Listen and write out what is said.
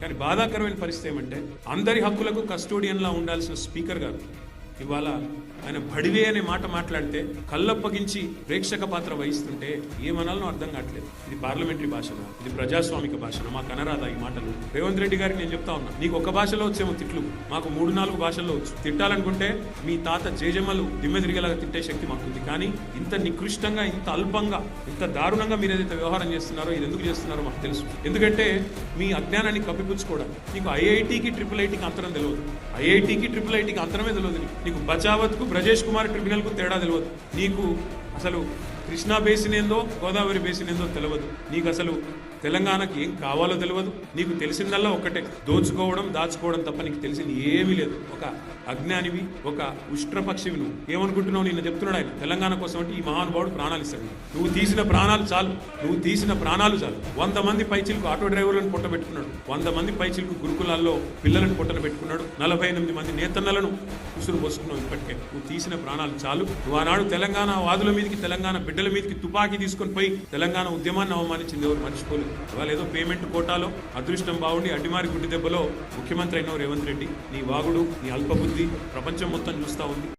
కానీ బాధాకరమైన పరిస్థితి ఏమంటే అందరి హక్కులకు కస్టోడియన్లా ఉండాల్సిన స్పీకర్ గారు ఇవాళ ఆయన బడివే అనే మాట మాట్లాడితే కళ్ళప్పగించి ప్రేక్షక పాత్ర వహిస్తుంటే ఏమనాలనో అర్థం కావట్లేదు. ఇది పార్లమెంటరీ భాషనా, ఇది ప్రజాస్వామిక భాషనా, మాకు అనరాదా ఈ మాటలు? రేవంత్ రెడ్డి గారికి నేను చెప్తా ఉన్నా, నీకు ఒక భాషలో వచ్చేమో తిట్లు, మాకు 3-4 భాషల్లో వచ్చు. తిట్టాలనుకుంటే మీ తాత జేజమ్మలు దిమ్మె తిరిగేలాగా తిట్టే శక్తి మాకుంది. కానీ ఇంత నికృష్టంగా, ఇంత అల్పంగా, ఇంత దారుణంగా మీరు ఏదైతే వ్యవహారం చేస్తున్నారో, ఇది ఎందుకు చేస్తున్నారో మాకు తెలుసు. ఎందుకంటే మీ అజ్ఞానాన్ని కప్పిపుచ్చుకోవడం. నీకు ఐఐటికి IIITకి అంతరం తెలియదు, ఐఐటికి IIITకి అంతరమే తెలియదు. నీకు బచావత్కు బ్రజేష్ కుమార్ ట్రిబ్యునల్కు తేడా తెలియదు. నీకు అసలు కృష్ణా బేసిన్ ఏందో గోదావరి బేసిన్ ఏందో తెలియదు. నీకు అసలు తెలంగాణకి ఏం కావాలో తెలియదు. నీకు తెలిసిందల్లా ఒక్కటే, దోచుకోవడం దాచుకోవడం తప్ప నీకు తెలిసింది ఏమీ లేదు. ఒక అజ్ఞానివి, ఒక ఉష్ట్రపక్షివి. నువ్వు ఏమనుకుంటున్నావు? నిన్న చెప్తున్నాడు ఆయన, తెలంగాణ కోసం అంటే ఈ మహానుభావుడు ప్రాణాలు ఇస్తాడు. నువ్వు తీసిన ప్రాణాలు చాలు, 100 మంది పైచిలకు ఆటో డ్రైవర్లను పొట్టబెట్టుకున్నాడు, 100 మంది పైచిలకు గురుకులాల్లో పిల్లలను పొట్టలు పెట్టుకున్నాడు, 48 మంది నేతన్నలను ఉసురు పోసుకున్నావు. ఇప్పటికే నువ్వు తీసిన ప్రాణాలు చాలు. నువ్వు ఆనాడు తెలంగాణ వాదుల మీదకి, తెలంగాణ బిడ్డల మీదకి తుపాకీ తీసుకొని పోయి తెలంగాణ ఉద్యమాన్ని అవమానించింది ఎవరు మర్చిపోలేదు. ఇవాళ ఏదో పేమెంట్ కోటాలో అదృష్టం బాగుండి అడ్డిమారి గుడ్డి దెబ్బలో ముఖ్యమంత్రి అయినావు రేవంత్ రెడ్డి. నీ వాగుడు, నీ అల్పబుద్ధి ప్రపంచం మొత్తం చూస్తా ఉంది.